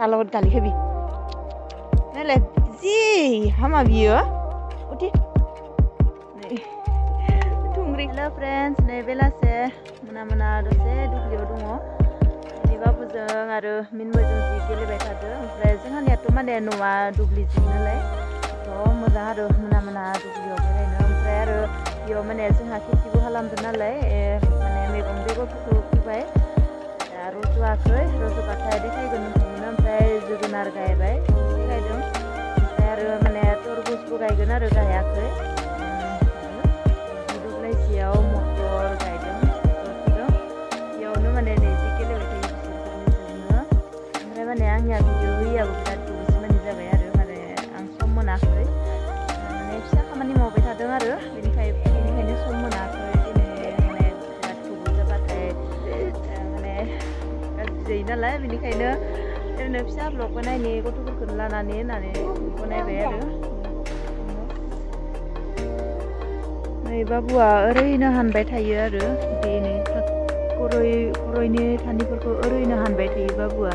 आटा लबत गाली खाबि नायलाय जि हामा बियो उथि थुंग्रि हेलो फ्रेंड्स नै बेलासे मोना दसे दुब्लियाव दङ बाबुजों आरो मिनमयजों जि गेलेबाय थादों ओमफ्राय जोंहानियाथ' माने न'आ दुब्लि जिं नालाय थ' मोजां आरो मोना दुब्लियाव बेरायनो ओमफ्राय आरो बेयाव माने जोंहा खेथिबो खालामदों नालाय माने मैगं बेगरफोरखौ फोबाय दा रज'वाखै रज'बाथाय देखायगोन नोंथांमोननो ओमफ्राय जोगोनार गायबाय गायदों ओमफ्राय आरो माने तरबुजबो गायगोन आरो गायाखै दब्लायसेयाव मटर गायदों बेयावनो माने नै जि गेलेबाय थायो माने आंनिया भिडिअ होयाबो बिराद गोबावसिमानि जाबाय आरो माने आं सम मोनाखै माने फिसा खामानि मावबाय थादों आरो बेनिखायनो सम मोनाखै दिनै माने बिराद गोबाव जाबाथाय माने गाज्रि जायो नालाय बेनिखायनो ओरैनो फिसा ब्लग बानायनि गथ'फोरखौ लानानै होननानै बानायबाय आरो नै बाबुआ ओरैनो हानबाय थायो आरो दिनै खर'यनि थानिफोरखौ ओरैनो हानबाय थायो बाबुआ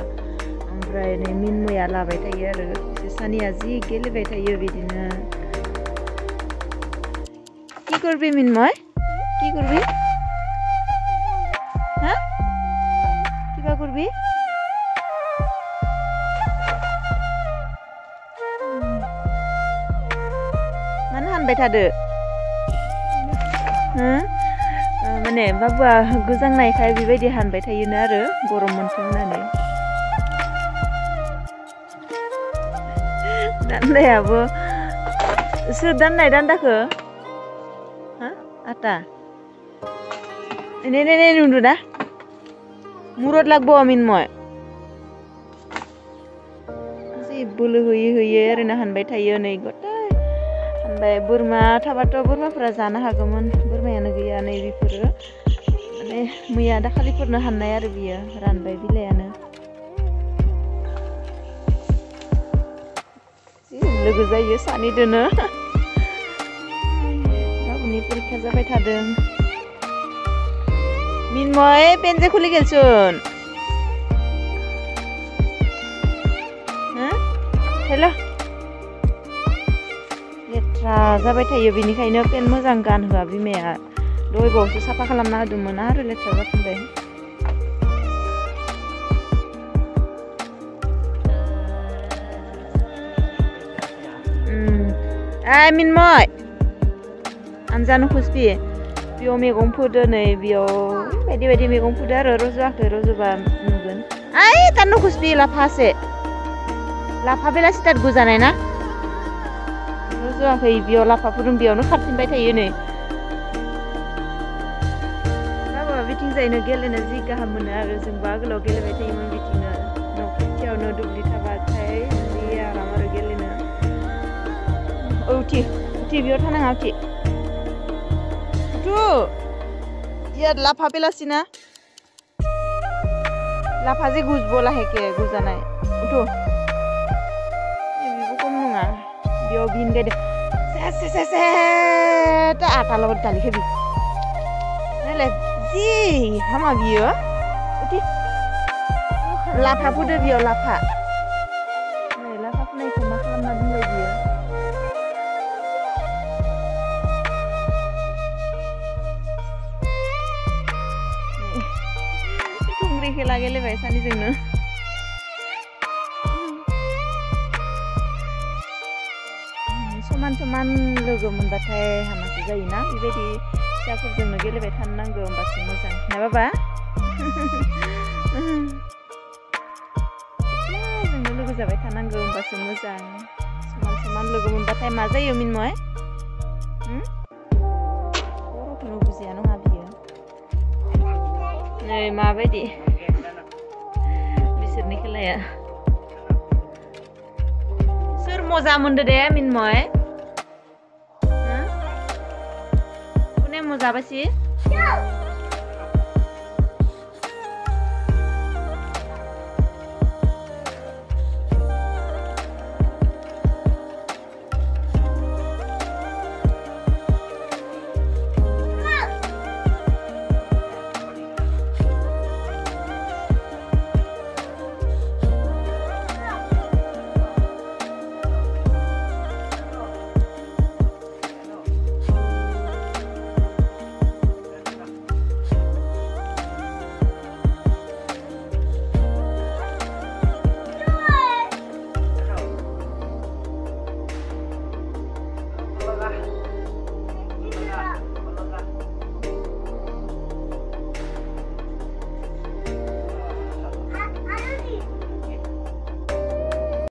ओमफ्राय नै मिनमया लाबाय थायो आरो बिसोर सानैया जि गेलेबाय थायो बिदिनो কি করবি মিনময় কি করবি হ্যাঁ কিবা করবি मानो हानबाय थादो माने बाबुआ गोजांनायखाय बेबायदि हानबाय थायोनो आरो गरम मोनथों होननानै दान्दायाबो सोर दान्नाय दान्दाखौ हा आटा नै नुदो ना मुरत लागबो मिनमय जि बोलो होयै ओरैनो हानबाय थायो नै गथाय हानबाय बोरमा थाबाथ' बोरमाफोरा जानो हागौमोन बोरमायानो गैया नै बेफोरो माने मैया दाखालिफोरनो हाननाय आरो बियो रानबाय बिलाइयानो लोगो जायो सानैदोनो गावनि परीक्षा जाबाय थादों मिनमय पेनजे खुलि गेलसुन हेलो लेथ्रा जाबाय थायो बेनिखायनो पेन मोजां गानहोआ बिमाया दहाय बावसो साफा खालामना होदोंमोन आरो लेथ्रा जाफिनबाय मिनमय आमजानो खुसबि बेयाव मैगं फोदो नै बेयाव बायदि मैगं फोदो आरो रज'वाखै रज'बा नुगोन आइ तानो खुसबि लाफासे लाफा बेलासि तार गुजानाय ना रज'वाखै बेयाव लाफाफोर बेयावनो खारथिंबाय थायो नै बाबा बिथिं जायनो गेलेनो जि गाहाम मोनो आरो जोंबो आगोलाव गेलेबाय थायोमोन बिथिंनो न' खाथियावनो दुब्लि थाबाथाय जि आराम आरो गेलेनो उथि बेयाव थानाङा उथि इया लाफा बेलासि ना लाफा जे गुजबला हेके गुजानाय उथु बेबो खम नङा बेयाव बिन गायदो से आटा लबत गाली खाबि नायलाय जि हामा बियो उथि लाफा फोदो बेयाव लाफा नै लाफा फोनायखौ मा खालामना दोनबाय बियो खेला गेलेबाय सानैजोंनो समान लोगो मोनबाथाय हामासो जायोना बेबायदि फिसाफोरजोंनो गेलेबाय थानो नांगौ होमबासो मोजां ना बाबा जोंनो लोगो जाबाय थानांगौ होमबासो मोजां समान लोगो मोनबाथाय मा जायो मिनमय बर'खौनो बुजिया नङा बियो नै माबायदि बिसोरनि खेलाया सोर मजा मोनदो दे मिनमय कोने मजा बासि